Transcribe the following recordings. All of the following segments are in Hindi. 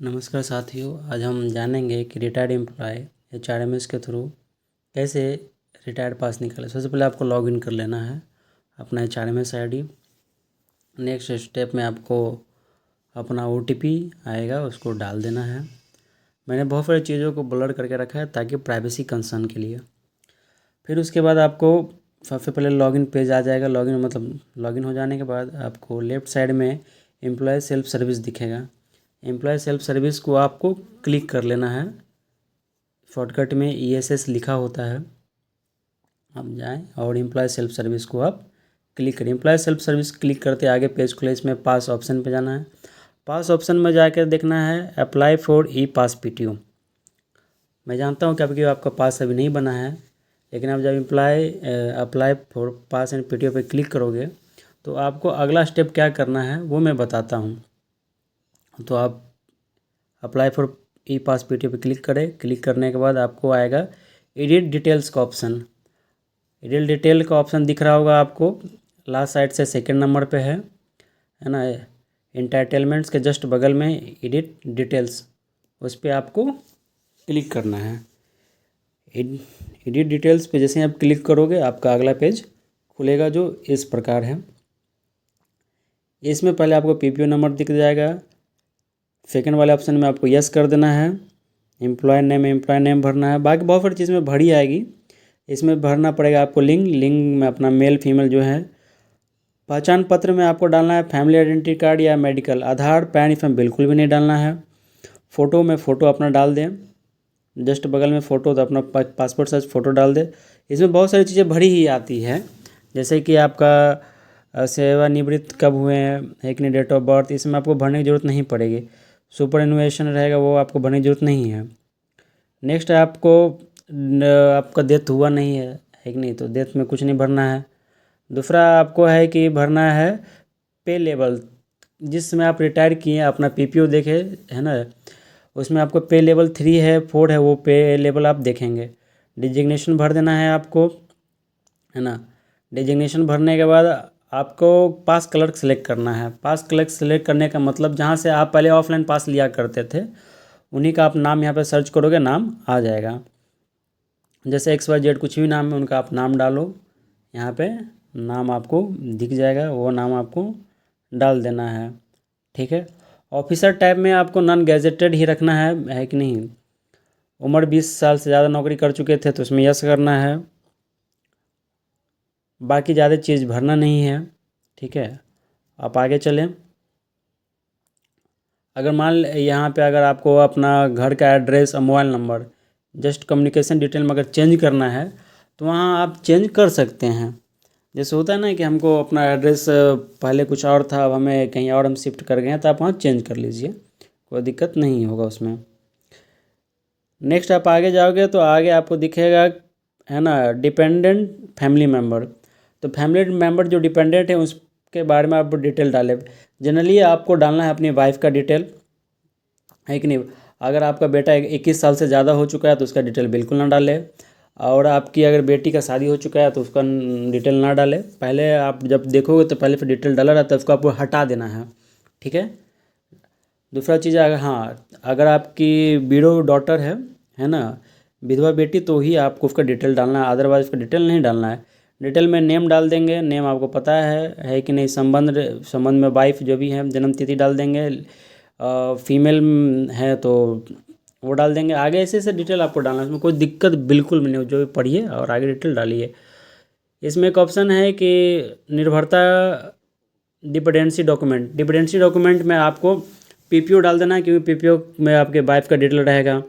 नमस्कार साथियों, आज हम जानेंगे कि रिटायर्ड एम्प्लॉय HRMS के थ्रू कैसे रिटायर्ड पास निकालें। सबसे पहले आपको लॉगिन कर लेना है अपना HRMS ID। नेक्स्ट स्टेप में आपको अपना OTP आएगा, उसको डाल देना है। मैंने बहुत सारी चीज़ों को ब्लर करके रखा है ताकि प्राइवेसी कंसर्न के लिए। फिर उसके बाद आपको सबसे पहले लॉगिन पेज आ जाएगा। लॉगिन हो जाने के बाद आपको लेफ़्ट साइड में एम्प्लॉय सेल्फ सर्विस दिखेगा। एम्प्लॉय सेल्फ सर्विस को आपको क्लिक कर लेना है। शॉर्टकट में ESS लिखा होता है। आप जाएं और एम्प्लॉय सेल्फ सर्विस को आप क्लिक करें। एम्प्लॉय सेल्फ सर्विस क्लिक करते आगे पेज खुले, इसमें पास ऑप्शन पे जाना है। पास ऑप्शन में जाकर देखना है अप्लाई फॉर E-पास PTO। मैं जानता हूं कि आपका पास अभी नहीं बना है, लेकिन आप जब apply for pass and PTO पे क्लिक करोगे तो आपको अगला स्टेप क्या करना है वो मैं बताता हूँ। तो आप अप्लाई फॉर E-पास PTO पे क्लिक करें। क्लिक करने के बाद आपको आएगा एडिट डिटेल्स का ऑप्शन। एडिट डिटेल का ऑप्शन दिख रहा होगा आपको, लास्ट साइड से सेकंड नंबर पे है ना। एंटाइटलमेंट्स के जस्ट बगल में एडिट डिटेल्स, उस पर आपको क्लिक करना है। एडिट डिटेल्स पे जैसे आप क्लिक करोगे आपका अगला पेज खुलेगा जो इस प्रकार है। इसमें पहले आपको PPO नंबर दिख जाएगा। सेकंड वाले ऑप्शन में आपको यस कर देना है। एम्प्लॉय नेम भरना है। बाकी बहुत सारी चीज़ में भरी आएगी। इसमें भरना पड़ेगा आपको लिंग में अपना मेल फीमेल जो है। पहचान पत्र में आपको डालना है फैमिली आइडेंटिटी कार्ड या मेडिकल। आधार पैन इसमें बिल्कुल भी नहीं डालना है। फ़ोटो में फ़ोटो अपना डाल दें, जस्ट बगल में फ़ोटो तो अपना पासपोर्ट साइज फ़ोटो डाल दे। इसमें बहुत सारी चीज़ें भरी ही आती है, जैसे कि आपका सेवानिवृत्त कब हुए हैं, एक ने डेट ऑफ बर्थ, इसमें आपको भरने की ज़रूरत नहीं पड़ेगी। सुपर एनुएशन रहेगा वो आपको भरने की ज़रूरत नहीं है। नेक्स्ट आपका डेथ हुआ नहीं है कि नहीं, तो डेथ में कुछ नहीं भरना है। दूसरा आपको है कि भरना है पे लेवल, जिसमें आप रिटायर किए अपना PPO देखे है ना, उसमें आपको पे लेवल 3 है 4 है, वो पे लेवल आप देखेंगे। डिजिग्नेशन भर देना है आपको, है ना। डिजिग्नेशन भरने के बाद आपको पास क्लर्क सेलेक्ट करना है। पास क्लर्क सेलेक्ट करने का मतलब जहाँ से आप पहले ऑफलाइन पास लिया करते थे उन्हीं का आप नाम यहाँ पे सर्च करोगे, नाम आ जाएगा। जैसे XYZ कुछ भी नाम है उनका आप नाम डालो, यहाँ पे नाम आपको दिख जाएगा, वो नाम आपको डाल देना है। ठीक है। ऑफिसर टाइप में आपको नॉन गैजेटेड ही रखना है कि नहीं। उम्र 20 साल से ज़्यादा नौकरी कर चुके थे तो उसमें यस करना है। बाकी ज़्यादा चीज़ भरना नहीं है। ठीक है, आप आगे चलें। अगर यहाँ पे अगर आपको अपना घर का एड्रेस और mobile number just communication detail में अगर चेंज करना है तो वहाँ आप चेंज कर सकते हैं। जैसे होता है ना कि हमको अपना एड्रेस पहले कुछ और था, अब हमें कहीं और हम शिफ्ट कर गए हैं, तो आप वहाँ चेंज कर लीजिए, कोई दिक्कत नहीं होगा उसमें। नेक्स्ट आप आगे जाओगे तो आगे आपको दिखेगा है ना डिपेंडेंट फैमिली मेम्बर। तो फैमिली मेम्बर जो डिपेंडेंट है उसके बारे में आप डिटेल डालें। जनरली आपको डालना है अपनी वाइफ का डिटेल, है कि नहीं। अगर आपका बेटा 21 साल से ज़्यादा हो चुका है तो उसका डिटेल बिल्कुल ना डालें, और आपकी अगर बेटी का शादी हो चुका है तो उसका डिटेल ना डालें। पहले आप जब देखोगे तो पहले फिर डिटेल डाला रहता है, उसको आपको हटा देना है। ठीक है। दूसरा चीज़ अगर आपकी विडो डॉटर है ना, विधवा बेटी, तो ही आपको उसका डिटेल डालना है, अदरवाइज उसका डिटेल नहीं डालना है। डिटेल में नेम डाल देंगे, नेम आपको पता है कि नहीं। संबंध में वाइफ जो भी है, जन्म तिथि डाल देंगे। फीमेल है तो वो डाल देंगे। आगे ऐसे ऐसे डिटेल आपको डालना है, इसमें कोई दिक्कत बिल्कुल भी नहीं हो। जो भी पढ़िए और आगे डिटेल डालिए। इसमें एक ऑप्शन है कि निर्भरता डिपेंडेंसी डॉक्यूमेंट में आपको PPO डाल देना है, क्योंकि PPO में आपके वाइफ का डिटेल रहेगा।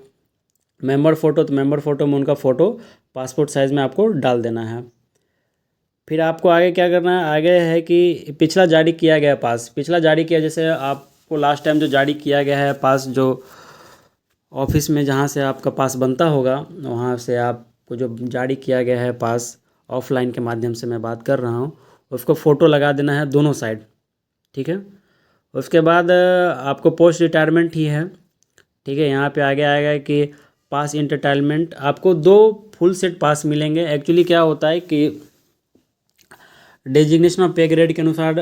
मेंबर फ़ोटो, तो मेंबर फ़ोटो में उनका फ़ोटो पासपोर्ट साइज़ में आपको डाल देना है। फिर आपको आगे क्या करना है, आगे है कि पिछला जारी किया गया पास, पिछला जारी किया, जैसे आपको लास्ट टाइम जो जारी किया गया है पास, जो ऑफिस में जहाँ से आपका पास बनता होगा वहाँ से आपको जो जारी किया गया है पास, ऑफलाइन के माध्यम से मैं बात कर रहा हूँ, उसको फ़ोटो लगा देना है दोनों साइड। ठीक है। उसके बाद आपको पोस्ट रिटायरमेंट ही है। ठीक है। यहाँ पे आगे आएगा कि पास इंटरटेनमेंट, आपको 2 फुल सेट पास मिलेंगे। एक्चुअली क्या होता है कि डेजिग्नेशन ऑफ पे ग्रेड के अनुसार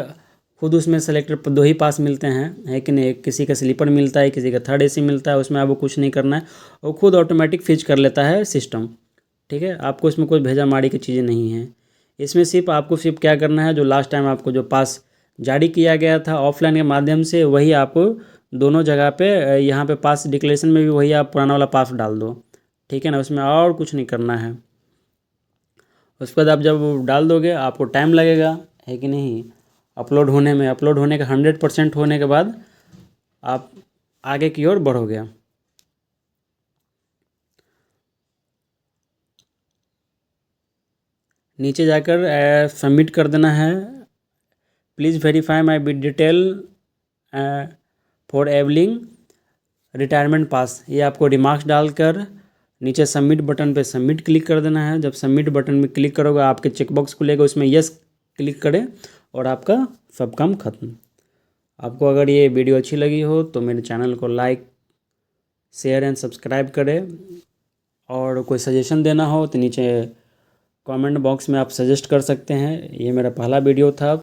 खुद उसमें सेलेक्टर 2 ही पास मिलते हैं, है कि नहीं। किसी का स्लीपर मिलता है, किसी का थर्ड एसी मिलता है, उसमें आपको कुछ नहीं करना है, वो खुद ऑटोमेटिक फिच कर लेता है सिस्टम, ठीक है। आपको इसमें कोई भेजा मारी की चीज़ें नहीं है। इसमें सिर्फ आपको क्या करना है, जो लास्ट टाइम आपको जो पास जारी किया गया था ऑफलाइन के माध्यम से, वही आपको दोनों जगह पे यहाँ पे पास डिक्लेरेशन में भी वही आप पुराना वाला पास डाल दो, ठीक है ना। उसमें और कुछ नहीं करना है। उसके बाद आप जब डाल दोगे आपको टाइम लगेगा, है कि नहीं, अपलोड होने में। अपलोड होने का 100% होने के बाद आप आगे की ओर बढ़ोगे। नीचे जाकर सबमिट कर देना है। Please verify my bit detail for availing retirement pass, ये आपको रिमार्क्स डालकर नीचे सबमिट बटन पे सबमिट क्लिक कर देना है। जब सबमिट बटन में क्लिक करोगे आपके चेकबॉक्स खुलेगा, उसमें यस क्लिक करें और आपका सब काम खत्म। आपको अगर ये वीडियो अच्छी लगी हो तो मेरे चैनल को लाइक, शेयर एंड सब्सक्राइब करें। और कोई सजेशन देना हो तो नीचे कमेंट बॉक्स में आप सजेस्ट कर सकते हैं। ये मेरा पहला वीडियो था।